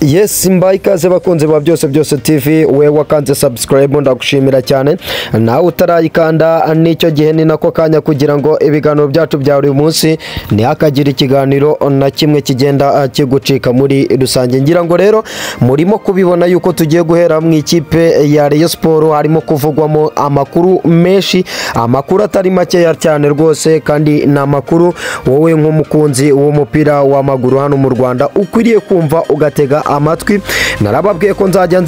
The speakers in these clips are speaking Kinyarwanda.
Yes, mbaye ikaze bakunze ba byose TV, we wakanze subscribe ndagushimira cyane. Nawe utarayikanda nicyo gihe ni nako kanya kugira ngo ibiganiro byacu bya buri munsi ni akagira ikiganiro na kimwe kigenda kigucika muri rusange. Ngira ngo rero murimo kubibona yuko tugiye guhera mu ikipe ya Rayon Sport, harimo kuvugwamo amakuru menshi, amakuru atari make cyane rwose, kandi na makuru wowe nk'umukunzi w'umupira w'amaguru hano mu Rwanda ukwiriye kumva ugatega amatwi. Narababwiye ko nzajya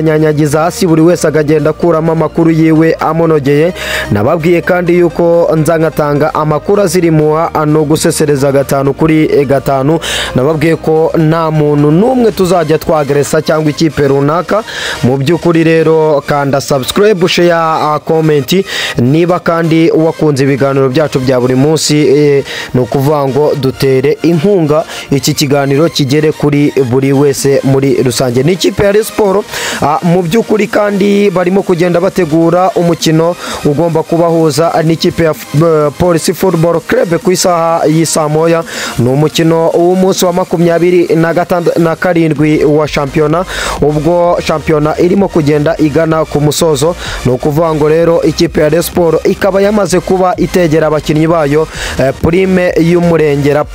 nyanyagiza hasi buri wese akagenda kuramo amakuru yiwe amonogeye. Nababwiye kandi yuko nzangatanga amakuru azirimuha no gusesereza 5 kuri 5. Nababwiye ko nta muntu numwe tuzajya twagresa cyangwa ikipe runaka. Mu byukuri rero kanda subscribe, share, comment niba kandi wakunze ibiganiro byacu bya buri munsi, no kuvuga ngo dutere inkunga iki kiganiro kigere kuri buri wese muri rusange. Ni ikipe ya Rayon Sport mu byukuri kandi barimo kugenda bategura umukino ugomba kubahuza n'ikipe ya Police Football Club ku isaha y'Isamoya. Ni umukino w'umunsi wa 27 wa shampiyona, ubwo shampiyona irimo kugenda igana ku musozo. No kuvuga ngo rero ikipe ya Rayon Sport ikaba yamaze kuba itegera abakinnyi bayo prime y'umurengera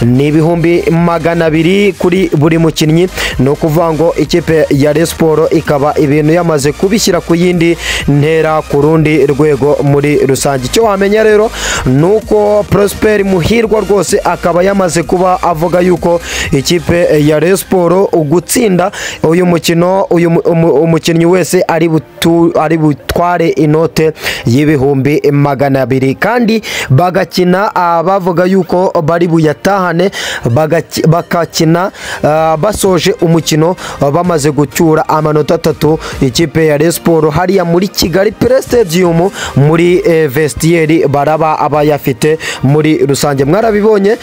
ni 200 kuri buri mukinnyi. No kuvuga ngo ikipe ya Rayon Sport ikaba ibintu yamaze kubishyira ku yindi ntera ku rundi rwego muri rusange. Icyo wamenya rero nuko Prosper Muhirwa rwose akaba yamaze kuba avuga yuko ikipe ya Rayon Sport ugutsinda uyu mukino umukinnyi wese ari butware inote y'ibihumbi 200, kandi bagakina bavuga yuko bari buyatahane, bakakina basoje umukino bamaze gucyura amanota 3. Ikipe ya Rayon Sport hariya muri Kigali Press Stadium muri vestiaire baraba abayafite muri rusange. Mwarabibonye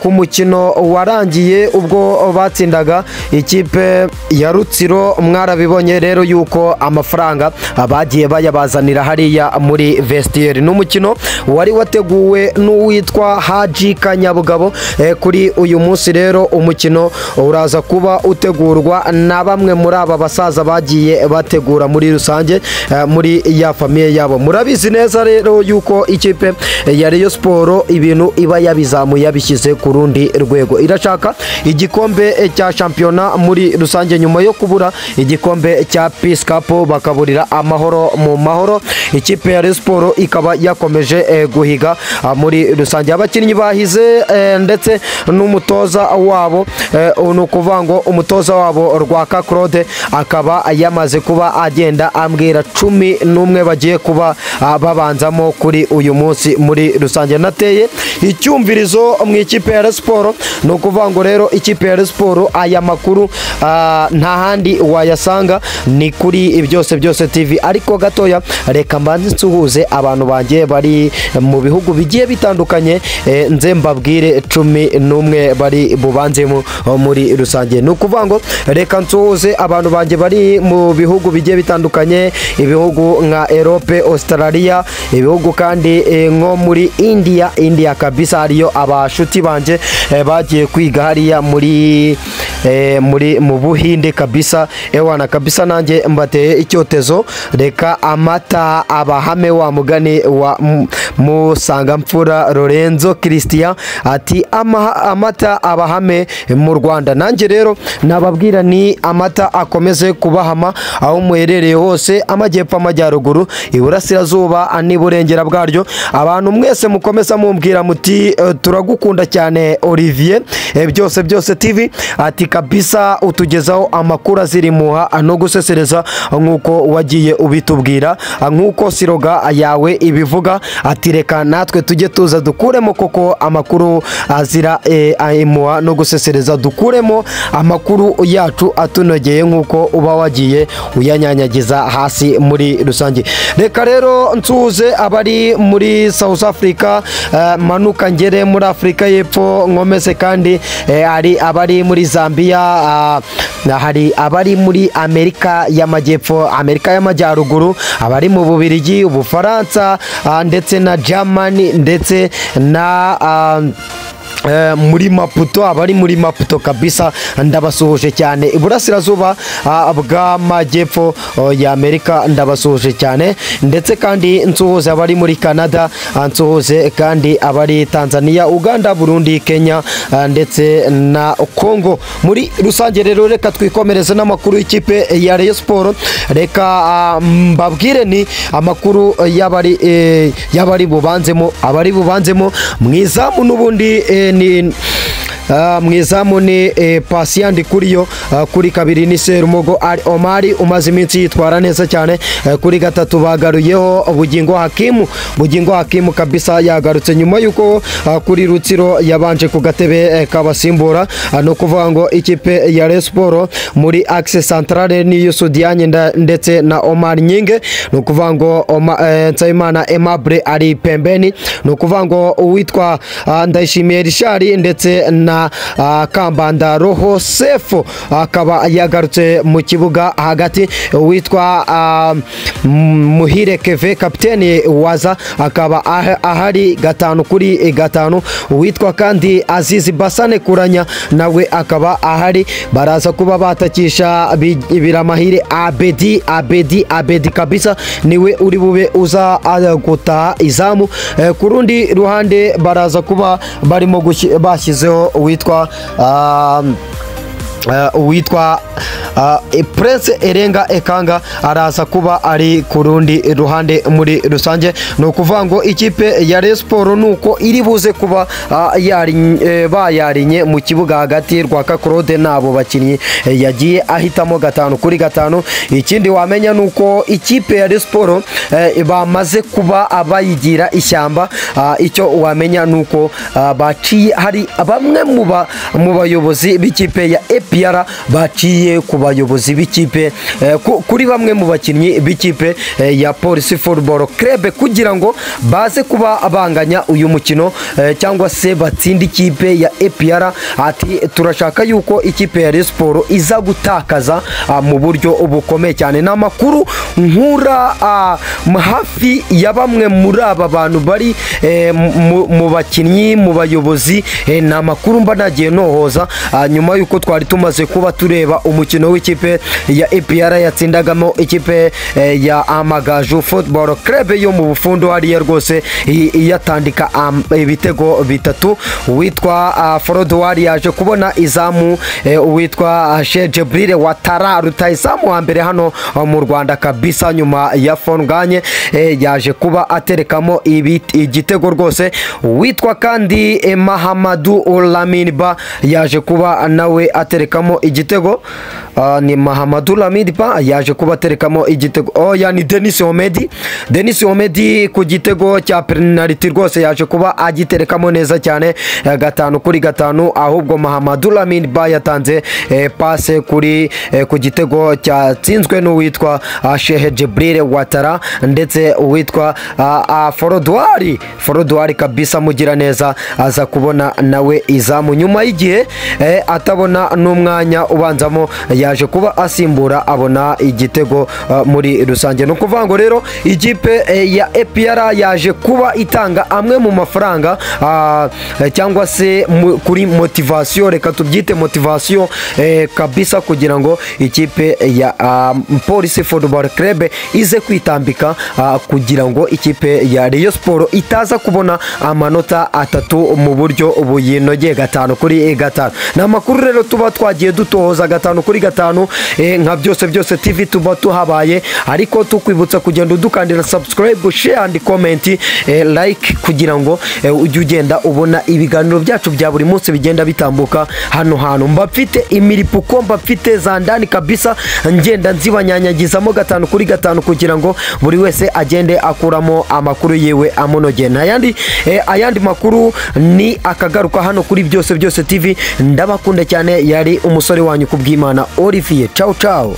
ku mukino warangiye ubwo batsindaga ikipe ya Rutsiro, mwarabibonye rero yuko amafaranga bagiye bayabazanira hariya muri vestiaire. N'umukino wari wateguwe n'uwitwa Haji Kanyabugabo. Kuri uyu munsi rero umukino uraza kuba utegurwa na bamwe muri aba basaza bagiye bategura muri rusange muri ya famille yabo. Murabizi neza rero yuko ikipe ya Rayon Sport ibintu iba yabizamuye yabishyize ku rundi rwego. Irashaka igikombe cya shampiyona muri rusange nyuma yo kubura igikombe cya Peace Cup bakaburira amahoro mu mahoro. Ikipe ya Rayon Sport ikaba yakomeje guhiga muri rusange. Abakinnyi bahize ndetse n'umutoza wabo, no kuvuga ngo umutoza wabo Rwaka Claude akaba yamaze kuba agenda ambwira 11 bagiye kuba babanzamo kuri uyu munsi muri rusange. Nateye icyumvirizo mu ikipe ya Rayon Sport. No kuvuga ngo rero ikipe ya Rayon Sport aya makuru nta handi wayasanga ni kuri byose TV. Ariko gatoya reka mbanze nsuhuze abantu banjye bari mu bihugu bigiye bitandukanye, nze mbabwire 11 bari bubanzemo muri rusange. No kuvuga ngo reka nsuhuze abantu banjye bari mu bihugu bigiye bitandukanye, ibihugu nka Europe, Australia, ibihugu kandi nko muri India kabisa, hariyo abashuti banje bagiye kwiga hariya mu Buhinde kabisa. Ewana kabisa nanjye mbateye icyotezo. Reka amata abahame wa mugani wa Musangamfura Lorenzo Christian ati amata abahame mu Rwanda. Nanjye rero nababwira ni amata akomeze kubahama aho muherereye hose, amajyepfo, amajyaruguru, iburasirazuba n'iburengera bwaryo. Abantu mwese mukomeza mumbwira muti turagukunda cyane Olivier. Byose TV ati kabisa utugezaho amakuru azirimuha no gusesereza nkuko wagiye ubitubwira, nkuko siroga yawe ibivuga. Ati reka natwe tujye tuza dukuremo koko amakuru azira imuha no gusesereza, dukuremo amakuru yacu atunogeye nkuko uba wagiye uyanyanyagiza hasi muri rusange. Reka rero nsuhuze abari muri South Africa, manuka ngere muri Afrika y'Epfo, nkomeze kandi hari abari muri Zambia, hari abari muri Amerika y'Amajyepfo, Amerika y'Amajyaruguru, abari mu Bubiligi, Ubufaransa ndetse na Germany ndetse na muri Maputo, abari muri Maputo kabisa ndabasuhuje cyane. Iburasirazuba bw'amajyepfo ya Amerika ndabasuhuje cyane, ndetse kandi nsuhuze abari muri Canada, nsuhuze kandi abari Tanzania, Uganda, Burundi, Kenya ndetse na Congo. Muri rusange rero reka twikomereze n'amakuru y'ikipe ya Rayon Sport. Reka mbabwire ni amakuru y'abari bubanzemo mwizamu n'ubundi ni mwizamu ni Patient Ndikuriyo, kuri kabiri ni Serumogo Ali Omari umaze iminsi yitwara neza cyane, kuri gatatu bagaruyeho Bugingo Hakimu kabisa yagarutse nyuma yuko kuri Rutsiro yabanje ku gatebe kabasimbura. No kuvuga ngo ikipe ya Rayon Sport muri axe centrale ni Youssou Diagne ndetse na Omar Nyinge. No kuvuga ngo Nsabimana Aimable ari pembeni. No kuvuga ngo uwitwa Ndayishimiye Richard ndetse na Kambanda Roho Sefo akaba yagarutse mu kibuga hagati. Witwa Muhire Keve kapiteni waza akaba ahari 5-5. Witwa kandi Azizi Basane Kuranya nawe akaba ahari. Baraza kuba batakisha Biramahire Abedi kabisa niwe uri bube uza gutaha izamu. Ku rundi ruhande baraza kuba barimo bashyizeho witwa Prince Erenga Ekanga araza kuba ari ku rundi ruhande. Muri rusange no kuvuga ngo ikipe ya Rayon Sport nuko iri buze kuba bayarinye mu kibuga hagati. Rwaka Claude nabo bakinnyi yagiye ahitamo 5-5. Ikindi wamenya nuko ikipe ya Rayon Sport bamaze kuba abayigira ishyamba. Icyo wamenya nuko baciye hari bamwe mu bayobozi b'ikipe ya APR baciye ku bayobozi b'ikipe kuri bamwe mu bakinnyi b'ikipe ya Police Football Club kugira ngo baze kuba abanganya uyu mukino cyangwa se batsinde ikipe ya APR. Ati turashaka yuko ikipe ya Rayon Sport iza gutakaza mu buryo bukomeye cyane. N'amakuru nkura hafi ya bamwe muri aba bantu bari mu bakinnyi mu bayobozi. N'amakuru mba nagiye nohoza nyuma yuko twari tumaze kuba tureba umukino w'ikipe ya APR yatsindagamo ikipe ya Amagaju Football Club yo mu Bufundo hariya rwose yatandika ibitego 3. Witwa Forodwari yaje kubona izamu witwa Sheikh Jibril Watara rutayizamu wa mbere hano mu Rwanda kabisa nyuma ya Fonganye yaje kuba aterekamo igitego rwose. Witwa kandi Mahamadou Lamine Ba yaje kuba nawe aterekamo igitego. Ni Mahamadou Lamine Ba yaje kuba aterekamo igitego. Yani Denis Omedi ku gitego cya penalty rwose yaje kuba agiterekamo neza cyane 5-5. Ahubwo Mahamadou Lamine Ba yatanze passe ku gitego cyatsinzwe n'uwitwa Sheikh Jibril Watara ndetse uwitwa Forodwari kabisa mugira neza aza kubona nawe izamu nyuma y'igihe atabona n'umwanya ubanzamo yaje kuba asimbura abona igitego. Muri rusange no kuvuga ngo rero ikipe ya APR yaje kuba itanga amwe mu mafaranga cyangwa se kuri motivation, reka tubyite motivation kabisa kugira ngo ikipe ya Police Football Club ize kwitambika kugira ngo ikipe ya Rayon Sport itaza kubona amanota 3 mu buryo buyinogeye 5-5. N'amakuru rero tuba twagiye dutohoza 5-5 nka byose TV tuba tuhabaye, ariko tukwibutsa kugenda udukandira subscribe, share and comment, like kugira ngo ujye ugenda ubona ibiganiro byacu bya buri munsi bigenda bitambuka hano hantu. Mbafite imiripuko, mbafite za ndani kabisa ngenda nzibanyanyagizamo 5-5 kugira ngo buri wese agende akuramo amakuru yewe amunogeye. Ayandi makuru ni akagaruka hano kuri byose TV. Ndabakunda cyane, yari umusore wanyu kubw'Imana Olivier. Ciao.